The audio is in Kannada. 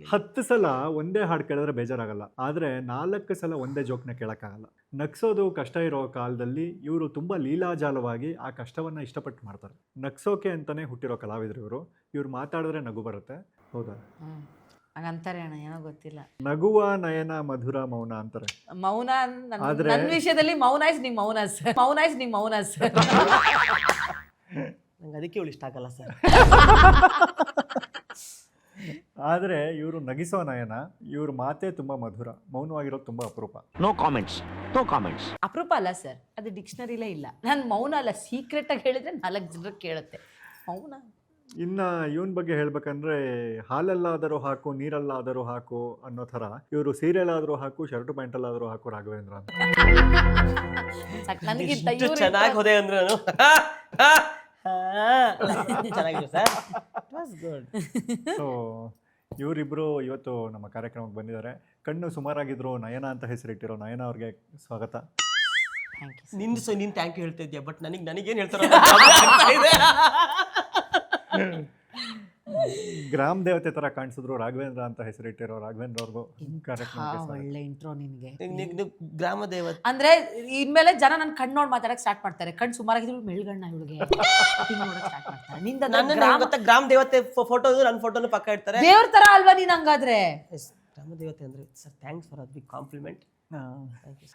10 ಸಲ ಒಂದೇ ಹಾಡು ಕೇಳಿದ್ರೆ ಬೇಜಾರಾಗಲ್ಲ, ಆದರೆ 4 ಸಲ ಒಂದೇ ಜೋಕ್ನ ಕೇಳೋಕ್ಕಾಗಲ್ಲ. ನಗ್ಸೋದು ಕಷ್ಟ ಇರೋ ಕಾಲದಲ್ಲಿ ಇವರು ತುಂಬ ಲೀಲಾಜಾಲವಾಗಿ ಆ ಕಷ್ಟವನ್ನು ಇಷ್ಟಪಟ್ಟು ಮಾಡ್ತಾರೆ. ನಗ್ಸೋಕೆ ಅಂತಲೇ ಹುಟ್ಟಿರೋ ಕಲಾವಿದರು ಇವರು. ಇವ್ರು ಮಾತಾಡಿದ್ರೆ ನಗು ಬರುತ್ತೆ. ಹೌದಾ? ಹಂಗಂತಾರೆ ಅಣ್ಣ, ಏನೋ ಗೊತ್ತಿಲ್ಲ. ನಗುವ ನಯನ ಮಧುರ ಮೌನ ಅಂತಾರೆ. ಮೌನ ಆದ್ರೆ- ನನ್ನ ವಿಷಯದಲ್ಲಿ ಮೌನ ಇಸ್ ನಿಮ್ ಮೌನ ಸರ್. ಮೌನ ಇಸ್ ನಿಮ್ ಮೌನ ಸರ್. ನಂಗೆ ಅದಕ್ಕೆ ಇವಳು ಇಷ್ಟ ಆಗಲ್ಲ ಸರ್. ಆದರೆ ಇವರು ನಗಿಸೋ ನಯನ, ಇವ್ರ ಮಾತೇ ತುಂಬ ಮಧುರ, ಮೌನವಾಗಿರೋದು ತುಂಬ ಅಪರೂಪ. No comments, no comments. ಅಪರೂಪ ಅಲ್ಲ ಸರ್, ಅದು ಡಿಕ್ಷನರಿಲೇ ಇಲ್ಲ. ನಾನು ಮೌನ ಅಲ್ಲ, ಸೀಕ್ರೆಟ್ ಆಗಿ ಹೇಳಿದ್ರೆ 4 ಜನರಿಗೆ ಕೇಳುತ್ತೆ. ಮೌನ. ಇನ್ನು ಇವನ ಬಗ್ಗೆ ಹೇಳ್ಬೇಕಂದ್ರೆ, ಹಾಲಲ್ಲಾದರೂ ಹಾಕು ನೀರಲ್ಲಾದರೂ ಹಾಕು ಅನ್ನೋ ಥರ ಇವರು ಸೀರಿಯಲ್ ಆದರೂ ಹಾಕು ಶರ್ಟು ಪ್ಯಾಂಟಲ್ಲಾದರೂ ಹಾಕು ರಾಘವೇಂದ್ರ ಅಂತ. ನನಗಿಂತ ಎಷ್ಟು ಚೆನ್ನಾಗಿ ಹೋದೆ ಅಂದ್ರೆ ನಾನು ಚೆನ್ನಾಗಿದೆ sir. It was good. So ಇವರಿಬ್ಬರು ಇವತ್ತು ನಮ್ಮ ಕಾರ್ಯಕ್ರಮಕ್ಕೆ ಬಂದಿದ್ದಾರೆ. ಕಣ್ಣು ಸುಮಾರಾಗಿದ್ರು ನಯನ ಅಂತ ಹೆಸರಿಟ್ಟಿರೋ ನಯನ ಅವ್ರಿಗೆ ಸ್ವಾಗತ. Thank you. ನೀನು ಥ್ಯಾಂಕ್ ಯು ಹೇಳ್ತಾ ಇದ್ಯಾ, ಬಟ್ ನನಗೇನು ಹೇಳ್ತಾರ ಗ್ರಾಮ ದೇವತೆ ತರ ಕಾಣಿಸಿದ್ರು ರಾಘವೇಂದ್ರ ಅಂತ ಹೆಸರಿಟ್ಟಿರೋ ರಾಘವೇಂದ್ರ ಅವ್ರಿಗೂ ಕಾರ್ಯಕ್ರಮಕ್ಕೆ ಸ್ವಾಗತ. ಒಳ್ಳೆ ಇಂಟ್ರೋ ನಿನಗೆ. ಗ್ರಾಮ ದೇವತೆ ಅಂದ್ರೆ ಇನ್ಮೇಲೆ ಜನ ನನ್ನ ಕಣ್ಣು ನೋಡಿ ಮಾತಾಡಕ್ ಸ್ಟಾರ್ಟ್ ಮಾಡ್ತಾರೆ. ಕಣ್ಣು ಸುಮಾರಾಗಿದ್ರು ಮೆಳ್ಗಣ್ಣ ಇವಳಿಗೆ ನೋಡಕ್ ಸ್ಟಾರ್ಟ್ ಮಾಡ್ತಾರೆ. ನಿಂದ ನನ್ನ ಗ್ರಾಮ ದೇವತೆ ಫೋಟೋ ನನ್ನ ಫೋಟೋನು ಪಕ್ಕ ಇಡ್ತಾರೆ. ದೇವ್ರ ತರ ಅಲ್ವಾ ನೀನ್ ಹಂಗಾದ್ರೆ? ಗ್ರಾಮ ದೇವತೆ ಅಂದ್ರೆ sir thanks for a big compliment.